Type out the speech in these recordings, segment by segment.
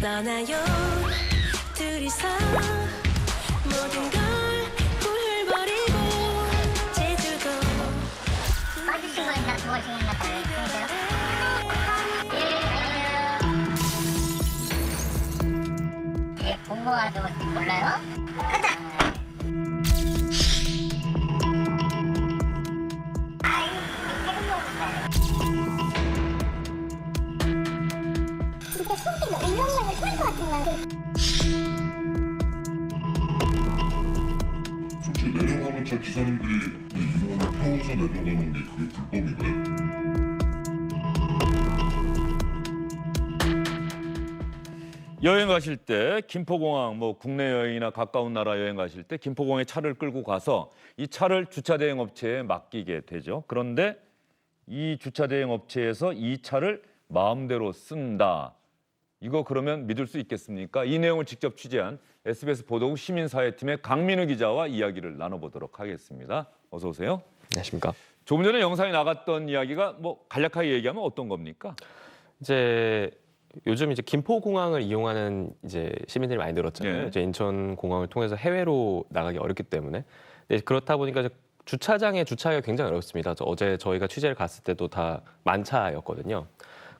떠나요 둘이서 모든 걸 훌훌거리고 제주도 빠지신 거 있나 그거 생각나요? 예, 공부하죠. 몰라요? 가자! 진짜 속이 울렁울렁 털것 같은 거야. 솔직히 내려가는 차 기사님들이 이용을 태워서 내려가는 게 그게 불법인가요? 여행 가실 때 김포공항 뭐 국내 여행이나 가까운 나라 여행 가실 때 김포공항에 차를 끌고 가서 이 차를 주차 대행 업체에 맡기게 되죠. 그런데 이 주차 대행 업체에서 이 차를 마음대로 쓴다. 이거 그러면 믿을 수 있겠습니까? 이 내용을 직접 취재한 SBS 보도국 시민사회팀의 강민우 기자와 이야기를 나눠보도록 하겠습니다. 어서 오세요. 안녕하십니까. 조금 전에 영상에 나갔던 이야기가 뭐 간략하게 얘기하면 어떤 겁니까? 이제 요즘 이제 김포공항을 이용하는 이제 시민들이 많이 늘었잖아요. 예. 이제 인천공항을 통해서 해외로 나가기 어렵기 때문에. 네, 그렇다 보니까 이제 주차장에 주차하기가 굉장히 어렵습니다. 어제 저희가 취재를 갔을 때도 다 만차였거든요.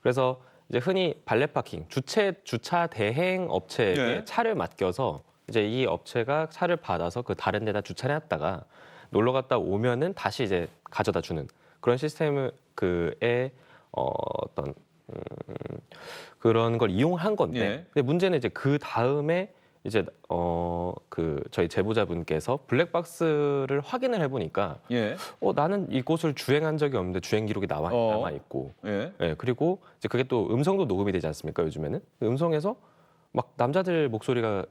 그래서 이제 흔히 발렛 파킹, 주차 대행 업체에게 예. 차를 맡겨서 이제 이 업체가 차를 받아서 그 다른 데다 주차를 해놨다가 놀러 갔다 오면은 다시 이제 가져다 주는 그런 시스템을 어떤 그런 걸 이용한 건데, 예. 근데 문제는 이제 그 다음에 이제 저희 제보자분께서 블랙박스를 확인을 해보니까 예. 나는 이곳을 주행한 적이 없는데 주행 기록이 남아 있고, 예. 예, 그리고 이제 그게 또 음성도 녹음이 되지 않습니까? 요즘에는 음성에서 막 남자들 목소리가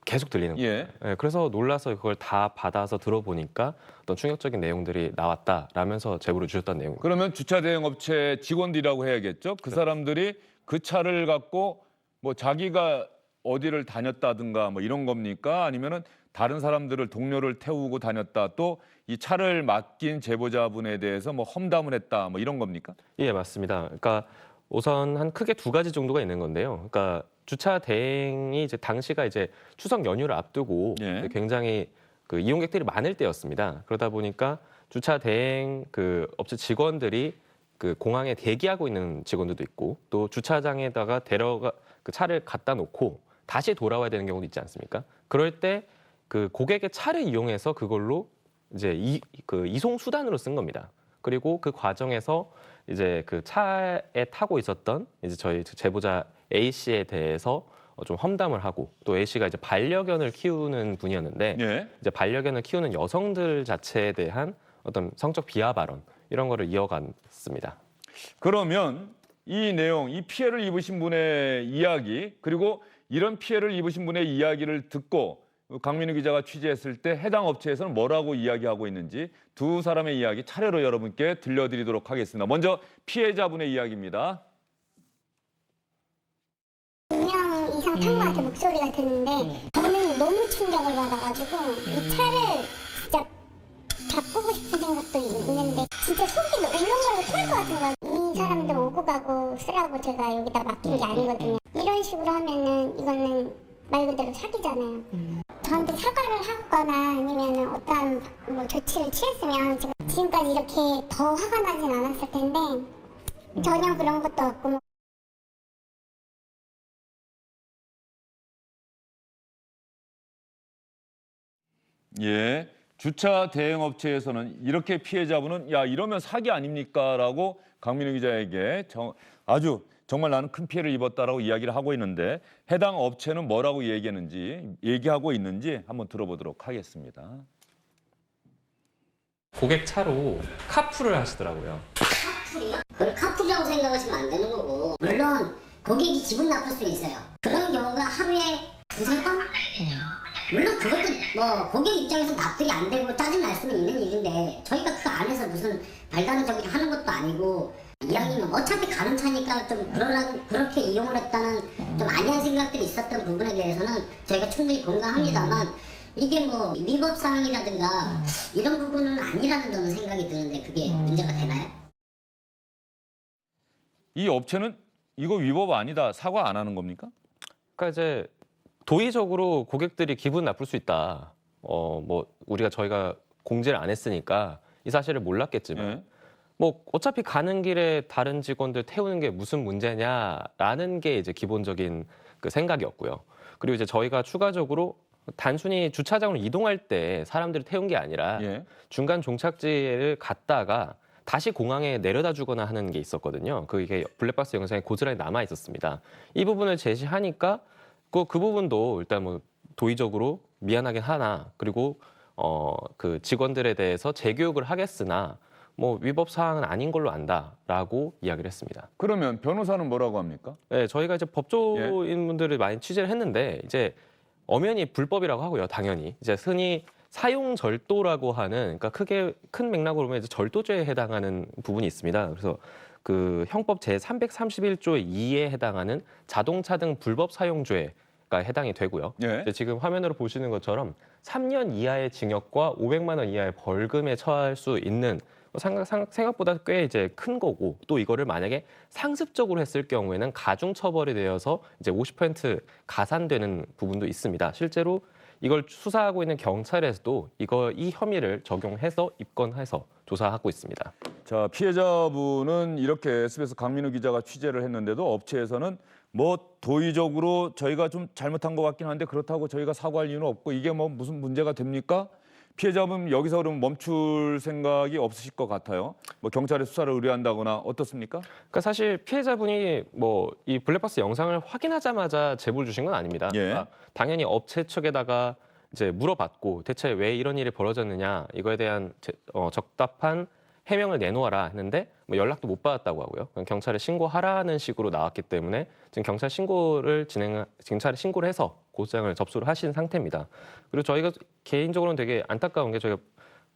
계속 들리는 거예요. 예. 예, 그래서 놀라서 그걸 다 받아서 들어보니까 어떤 충격적인 내용들이 나왔다라면서 제보를 주셨다는 내용입니다. 그러면 주차 대행 업체 직원들이라고 해야겠죠. 그 사람들이 그 차를 갖고 뭐 자기가 어디를 다녔다든가 뭐 이런 겁니까? 아니면은 다른 사람들을 동료를 태우고 다녔다. 또 이 차를 맡긴 제보자분에 대해서 뭐 험담을 했다. 뭐 이런 겁니까? 예, 맞습니다. 그러니까 우선 한 크게 두 가지 정도가 있는 건데요. 그러니까 주차 대행이 이제 당시가 이제 추석 연휴를 앞두고 예. 굉장히 그 이용객들이 많을 때였습니다. 그러다 보니까 주차 대행 그 업체 직원들이 그 공항에 대기하고 있는 직원들도 있고 또 주차장에다가 그 차를 갖다 놓고 다시 돌아와야 되는 경우도 있지 않습니까? 그럴 때 그 고객의 차를 이용해서 그걸로 이제 이송 수단으로 쓴 겁니다. 그리고 그 과정에서 이제 그 차에 타고 있었던 이제 저희 제보자 A 씨에 대해서 좀 험담을 하고 또 A 씨가 이제 반려견을 키우는 분이었는데 예. 이제 반려견을 키우는 여성들 자체에 대한 어떤 성적 비하 발언 이런 거를 이어갔습니다. 그러면 이 내용, 이 피해를 입으신 분의 이야기, 그리고 이런 피해를 입으신 분의 이야기를 듣고 강민우 기자가 취재했을 때 해당 업체에서는 뭐라고 이야기하고 있는지 두 사람의 이야기 차례로 여러분께 들려드리도록 하겠습니다. 먼저 피해자분의 이야기입니다. 2명 이상 탄 것 같아 목소리가 드는데 저는 너무 충격을 받아가지고 이 차를 진짜 바꾸고 싶은 생각도 있는데 진짜 속이 울렁울렁 털것 같은 거야. 이 사람들 오고 가고 쓰라고 제가 여기다 맡긴 게 아니거든요. 이런 식으로 하면은 이거는 말 그대로 사기잖아요. 저한테 사과를 하거나 아니면 어떠한 뭐 조치를 취했으면 제가 지금까지 이렇게 더 화가 나진 않았을 텐데 전혀 그런 것도 없고 예. 주차 대행 업체에서는 이렇게 피해자분은 야 이러면 사기 아닙니까라고 강민우 기자에게 아주 정말 나는 큰 피해를 입었다라고 이야기를 하고 있는데 해당 업체는 뭐라고 얘기하고 있는지 한번 들어보도록 하겠습니다. 고객 차로 카풀을 하시더라고요. 카풀이요? 그걸 카풀이라고 생각하시면 안 되는 거고 물론 고객이 기분 나쁠 수 있어요. 그런 경우가 하루에 두세 번? 물론 그것도 뭐 고객 입장에서 납득이 안 되고 짜증날 수는 있는 일인데 저희가 그 안에서 무슨 발단을 저기 하는 것도 아니고 이왕이면 어차피 가는 차니까 좀 그렇게 이용을 했다는 좀 아니한 생각들이 있었던 부분에 대해서는 저희가 충분히 공감합니다만 이게 뭐 위법 사항이라든가 이런 부분은 아니라는 저는 생각이 드는데 그게 문제가 되나요? 이 업체는 이거 위법 아니다 사과 안 하는 겁니까? 그러니까 이제 도의적으로 고객들이 기분 나쁠 수 있다. 뭐 저희가 공지를 안 했으니까 이 사실을 몰랐겠지만 예. 뭐 어차피 가는 길에 다른 직원들 태우는 게 무슨 문제냐라는 게 이제 기본적인 그 생각이었고요. 그리고 이제 저희가 추가적으로 단순히 주차장으로 이동할 때 사람들을 태운 게 아니라 예. 중간 종착지를 갔다가 다시 공항에 내려다 주거나 하는 게 있었거든요. 그게 블랙박스 영상에 고스란히 남아 있었습니다. 이 부분을 제시하니까 그 부분도 일단 뭐 도의적으로 미안하긴 하나, 그리고 그 직원들에 대해서 재교육을 하겠으나 뭐 위법 사항은 아닌 걸로 안다라고 이야기를 했습니다. 그러면 변호사는 뭐라고 합니까? 네, 저희가 이제 법조인분들을 많이 취재를 했는데 이제 엄연히 불법이라고 하고요, 당연히. 이제 흔히 사용 절도라고 하는, 그러니까 크게 큰 맥락으로 보면 이제 절도죄에 해당하는 부분이 있습니다. 그래서 그 형법 제 331조 2에 해당하는 자동차 등 불법 사용죄가 해당이 되고요. 예. 이제 지금 화면으로 보시는 것처럼 3년 이하의 징역과 500만 원 이하의 벌금에 처할 수 있는 생각보다 꽤 이제 큰 거고, 또 이거를 만약에 상습적으로 했을 경우에는 가중 처벌이 되어서 이제 50% 가산되는 부분도 있습니다. 실제로 이걸 수사하고 있는 경찰에서도 이 혐의를 적용해서 입건해서 조사하고 있습니다. 자, 피해자분은 이렇게 SBS 강민우 기자가 취재를 했는데도 업체에서는 뭐 도의적으로 저희가 좀 잘못한 것 같긴 한데 그렇다고 저희가 사과할 이유는 없고 이게 뭐 무슨 문제가 됩니까? 피해자분 여기서 그러면 멈출 생각이 없으실 것 같아요. 뭐 경찰에 수사를 의뢰한다거나 어떻습니까? 그러니까 사실 피해자분이 뭐 이 블랙박스 영상을 확인하자마자 제보를 주신 건 아닙니다. 예. 그러니까 당연히 업체 측에다가 이제 물어봤고 대체 왜 이런 일이 벌어졌느냐 이거에 대한 적답한 해명을 내놓아라 했는데 뭐 연락도 못 받았다고 하고요. 경찰에 신고하라는 식으로 나왔기 때문에 지금 경찰에 신고를 해서 고소장을 접수를 하신 상태입니다. 그리고 저희가 개인적으로는 되게 안타까운 게 저희가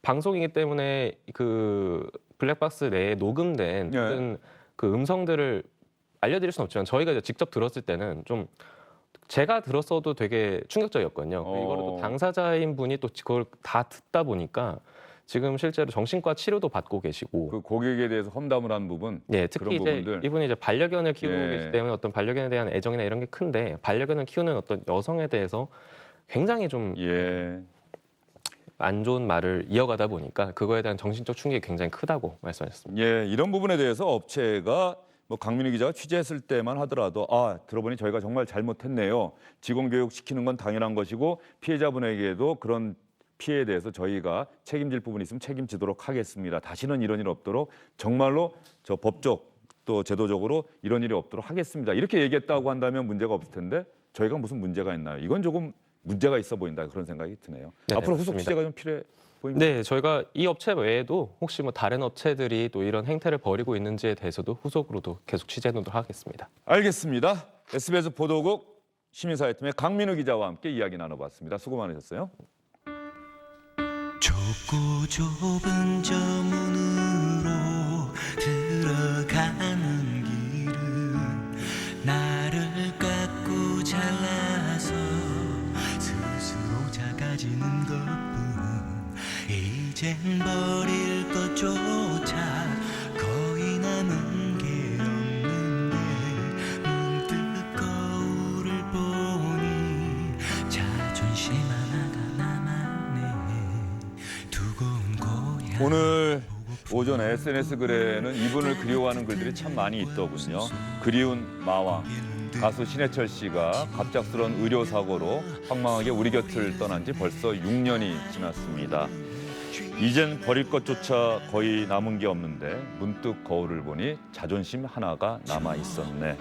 방송이기 때문에 그 블랙박스 내에 녹음된 예. 모든 그 음성들을 알려드릴 수는 없지만 저희가 이제 직접 들었을 때는 좀 제가 들었어도 되게 충격적이었거든요. 이거를 또 당사자인 분이 또 그걸 다 듣다 보니까 지금 실제로 정신과 치료도 받고 계시고, 그 고객에 대해서 험담을 한 부분, 예, 특히 그런 이제 부분들. 이분이 이제 반려견을 키우고 예. 계시기 때문에 어떤 반려견에 대한 애정이나 이런 게 큰데 반려견을 키우는 어떤 여성에 대해서 굉장히 좀 안 예. 좋은 말을 이어가다 보니까 그거에 대한 정신적 충격이 굉장히 크다고 말씀하셨습니다. 예, 이런 부분에 대해서 업체가 뭐 강민우 기자가 취재했을 때만 하더라도 들어보니 저희가 정말 잘못했네요. 직원 교육 시키는 건 당연한 것이고 피해자분에게도 그런 피해에 대해서 저희가 책임질 부분이 있으면 책임지도록 하겠습니다. 다시는 이런 일 없도록 정말로 저 법적 또 제도적으로 이런 일이 없도록 하겠습니다. 이렇게 얘기했다고 한다면 문제가 없을 텐데 저희가 무슨 문제가 있나요? 이건 조금 문제가 있어 보인다 그런 생각이 드네요. 네, 앞으로 후속 맞습니다. 취재가 좀 필요해 보입니다. 네, 저희가 이 업체 외에도 혹시 뭐 다른 업체들이 또 이런 행태를 벌이고 있는지에 대해서도 후속으로도 계속 취재하도록 하겠습니다. 알겠습니다. SBS 보도국 시민사회팀의 강민우 기자와 함께 이야기 나눠봤습니다. 수고 많으셨어요. 좁고 좁은 저 문으로 들어가는 길은 나를 깎고 잘라서 스스로 작아지는 것뿐 이젠 버릴 것조차 거의 남은 게 없는데 문득 거울을 보니 자존심 하나가 오늘 오전 SNS 글에는 이분을 그리워하는 글들이 참 많이 있더군요. 그리운 마왕, 가수 신해철 씨가 갑작스러운 의료사고로 황망하게 우리 곁을 떠난 지 벌써 6년이 지났습니다. 이젠 버릴 것조차 거의 남은 게 없는데 문득 거울을 보니 자존심 하나가 남아 있었네.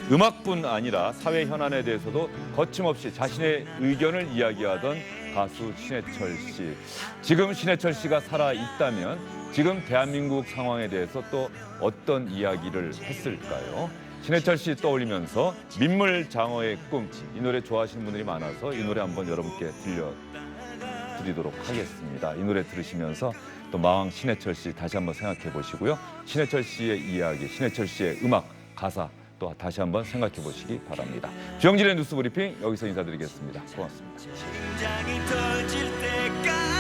음악뿐 아니라 사회 현안에 대해서도 거침없이 자신의 의견을 이야기하던 가수 신해철 씨. 지금 신해철 씨가 살아 있다면 지금 대한민국 상황에 대해서 또 어떤 이야기를 했을까요? 신해철 씨 떠올리면서 민물장어의 꿈, 이 노래 좋아하시는 분들이 많아서 이 노래 한번 여러분께 들려드리도록 하겠습니다. 이 노래 들으시면서 또 마왕 신해철 씨 다시 한번 생각해 보시고요. 신해철 씨의 이야기, 신해철 씨의 음악, 가사 또 다시 한번 생각해 보시기 바랍니다. 주영진의 뉴스 브리핑 여기서 인사드리겠습니다. 고맙습니다. 심장이 터질 때까지